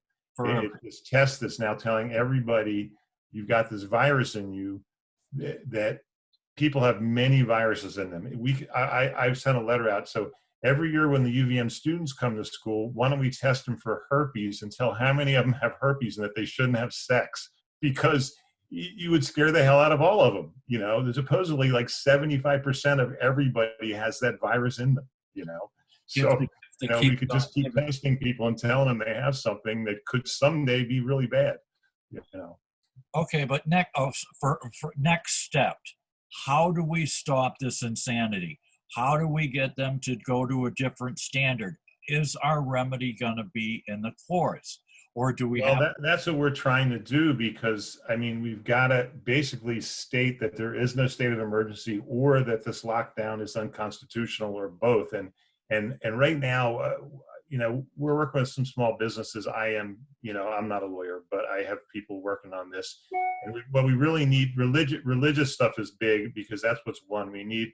This test that's now telling everybody you've got this virus in you, that people have many viruses in them. I've sent a letter out. So every year when the UVM students come to school, why don't we test them for herpes and tell how many of them have herpes and that they shouldn't have sex? Because you would scare the hell out of all of them. There's supposedly like 75% of everybody has that virus in them, So, we could just keep testing people and telling them they have something that could someday be really bad, Okay, but for next step, how do we stop this insanity? How do we get them to go to a different standard? Is our remedy going to be in the courts, or do we have? That's what we're trying to do, because I mean, we've got to basically state that there is no state of emergency, or that this lockdown is unconstitutional, or both. And right now, we're working with some small businesses. I'm not a lawyer, but I have people working on this. And what we really need, religious stuff is big, because that's what's one we need.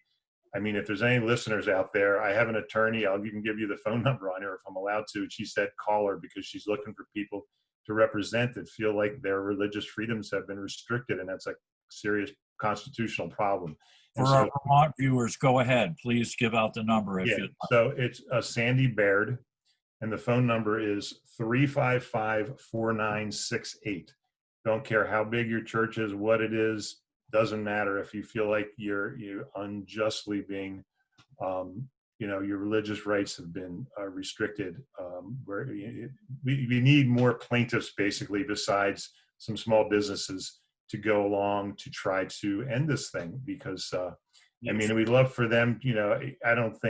I mean, if there's any listeners out there, I have an attorney. I'll even give you the phone number on her if I'm allowed to. She said call her, because she's looking for people to represent that feel like their religious freedoms have been restricted, and that's a serious constitutional problem. For our Vermont viewers, go ahead. Please give out the number if you. So it's Sandy Baird, and the phone number is 355-4968. Don't care how big your church is, what it is, doesn't matter. If you feel like you're unjustly being, your religious rights have been restricted, where we need more plaintiffs, basically, besides some small businesses, to go along to try to end this thing. Because I mean, we'd love for them, I don't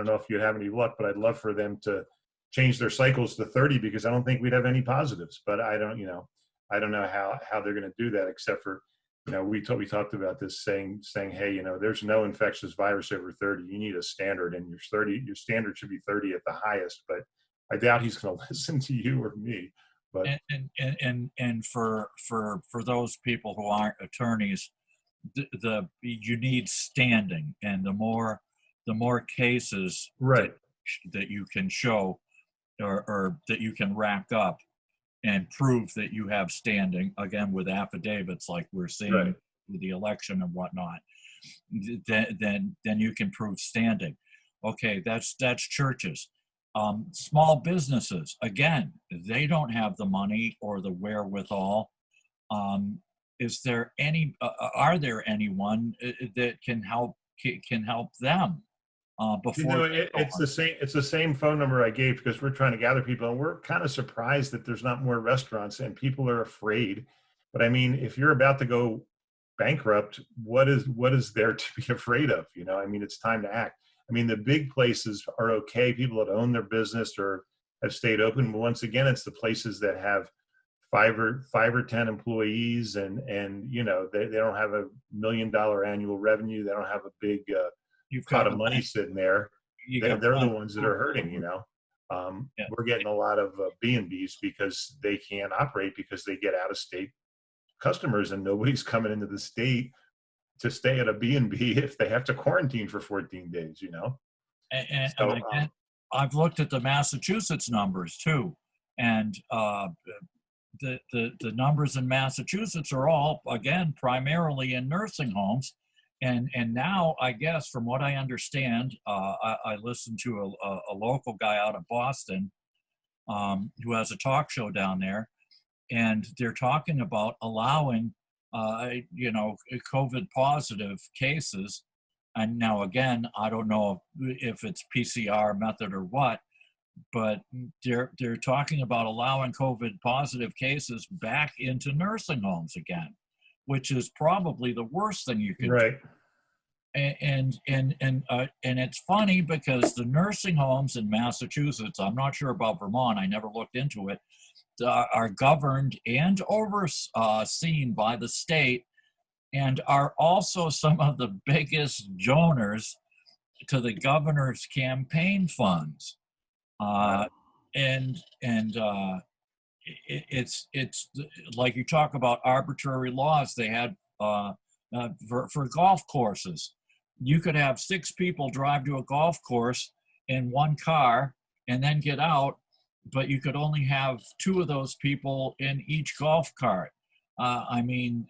know if you'd have any luck, but I'd love for them to change their cycles to 30, because I don't think we'd have any positives. But I don't know how they're going to do that, except for, we talked about this, saying, hey, there's no infectious virus over 30. You need a standard, and your standard should be 30 at the highest. But I doubt he's going to listen to you or me. But and for those people who aren't attorneys, you need standing, and the more cases right that you can show, or that you can rack up and prove that you have standing, again with affidavits like we're seeing right. with the election and whatnot, then you can prove standing. Okay, that's churches. Small businesses, again, they don't have the money or the wherewithal. Is there are there anyone that can help them before? It's the same phone number I gave, because we're trying to gather people, and we're kind of surprised that there's not more restaurants, and people are afraid. But I mean, if you're about to go bankrupt, what is there to be afraid of? I mean, it's time to act. I mean, the big places are okay. People that own their business or have stayed open. But once again, it's the places that have five or 10 employees and you know, they don't have $1 million annual revenue. They don't have a big You've pot got of money sitting there. you They're got the ones that are hurting, you know. yeah. We're getting a lot of B&Bs because they can't operate because they get out of state customers, and nobody's coming into the state to stay at a B&B if they have to quarantine for 14 days, you know? And So, again, I've looked at the Massachusetts numbers too, and the numbers in Massachusetts are all, again, primarily in nursing homes. And now, I guess, from what I understand, I listened to a local guy out of Boston who has a talk show down there, and they're talking about allowing, COVID positive cases. And now, again, I don't know if it's PCR method or what, but they're talking about allowing COVID positive cases back into nursing homes again, which is probably the worst thing you could do. right. And it's funny because the nursing homes in Massachusetts, I'm not sure about Vermont, I never looked into it, are governed and overseen by the state, and are also some of the biggest donors to the governor's campaign funds. Wow. It's like you talk about arbitrary laws. They had for golf courses, you could have 6 people drive to a golf course in one car and then get out, but you could only have 2 of those people in each golf cart. I mean,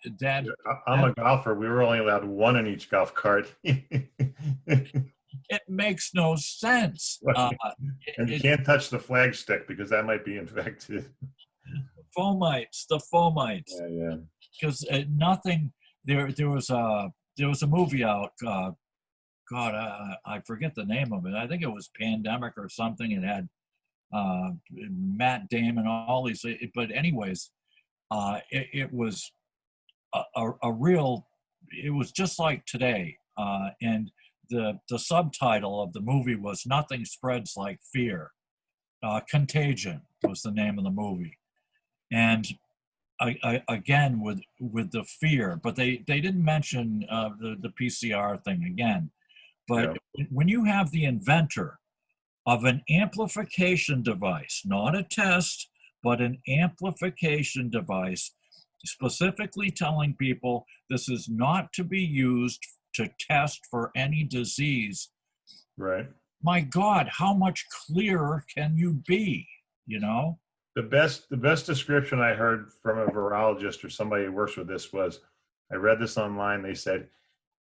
I'm a golfer. We were only allowed 1 in each golf cart. it makes no sense. And you can't touch the flagstick because that might be infected. The fomites, Yeah, yeah. because nothing. There was a movie out. God, I forget the name of it. I think it was Pandemic or something. It had Matt Damon, all these. But anyways, it was a real. It was just like today, and the subtitle of the movie was "Nothing Spreads Like Fear." Contagion was the name of the movie, and again with the fear, but they didn't mention the PCR thing again. But Yeah. when you have the inventor of an amplification device, not a test, but an amplification device, specifically telling people this is not to be used to test for any disease, Right. my God, how much clearer can you be? You know? The best description I heard from a virologist or somebody who works with this was, I read this online. They said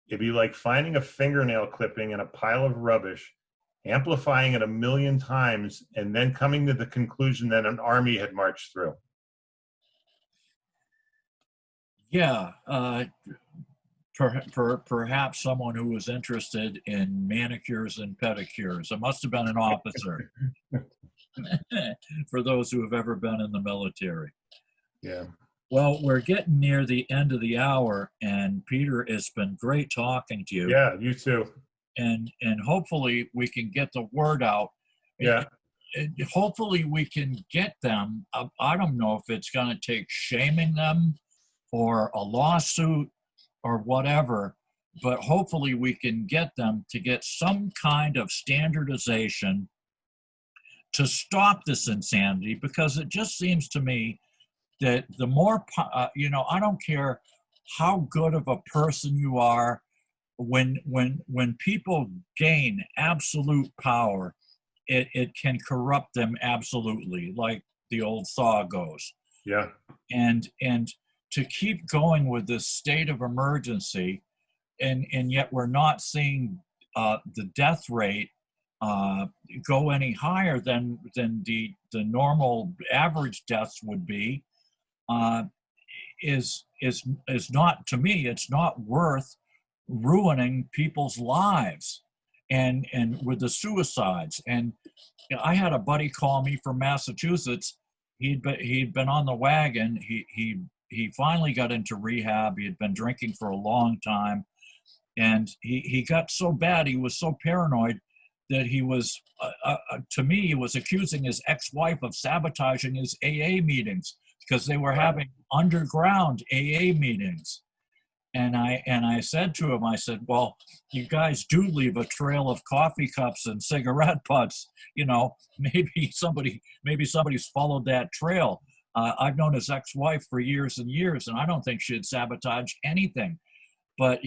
it'd be like finding a fingernail clipping in a pile of rubbish, amplifying it 1,000,000 times, and then coming to the conclusion that an army had marched through. Yeah. Perhaps someone who was interested in manicures and pedicures. It must have been an officer. For those who have ever been in the military. Yeah. Well, we're getting near the end of the hour, and Peter, it's been great talking to you. Yeah, you too. And hopefully we can get the word out. Yeah. Hopefully we can get them. I don't know if it's going to take shaming them or a lawsuit or whatever, but hopefully we can get them to get some kind of standardization to stop this insanity, because it just seems to me that the more, I don't care how good of a person you are, when people gain absolute power, it can corrupt them absolutely, like the old saw goes. Yeah. And to keep going with this state of emergency, and yet we're not seeing the death rate go any higher than the normal average deaths would be, is not, to me, it's not worth ruining people's lives, and with the suicides. And I had a buddy call me from Massachusetts. He'd been on the wagon. He finally got into rehab. He had been drinking for a long time, and he got so bad, he was so paranoid, that he was, to me, he was accusing his ex-wife of sabotaging his AA meetings because they were having underground AA meetings. And I said to him, I said, well, you guys do leave a trail of coffee cups and cigarette butts. You know, maybe somebody's followed that trail. I've known his ex-wife for years and years, and I don't think she'd sabotage anything. But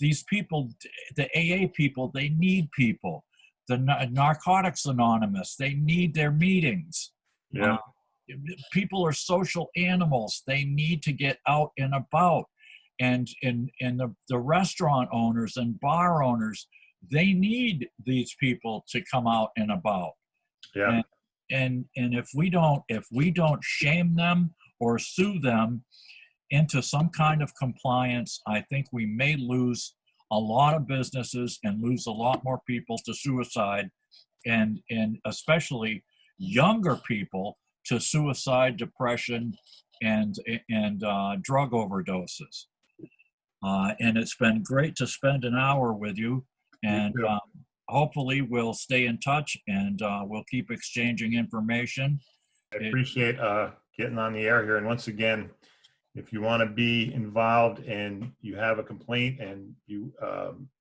these people, the AA people, they need people. The Narcotics Anonymous, they need their meetings. Yeah. People are social animals. They need to get out and about. And the restaurant owners and bar owners, they need these people to come out and about. Yeah. And if we don't shame them or sue them into some kind of compliance, I think we may lose a lot of businesses and lose a lot more people to suicide, and especially younger people to suicide, depression, and drug overdoses. And it's been great to spend an hour with you, and hopefully we'll stay in touch, and we'll keep exchanging information. I appreciate getting on the air here. And once again, if you want to be involved and you have a complaint, and you,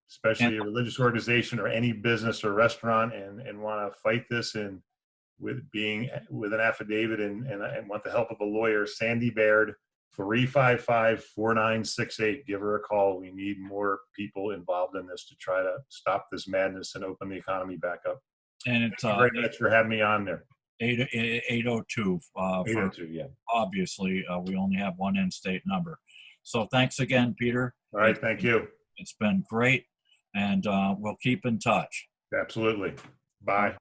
especially a religious organization or any business or restaurant, and want to fight this and with an affidavit and want the help of a lawyer, Sandy Baird, 355-4968. Give her a call. We need more people involved in this to try to stop this madness and open the economy back up. And it's Thank you very much for having me on there. 802. 802, yeah. Obviously, we only have one in-state number. So thanks again, Peter. All right, thank you. It's been great, and we'll keep in touch. Absolutely. Bye.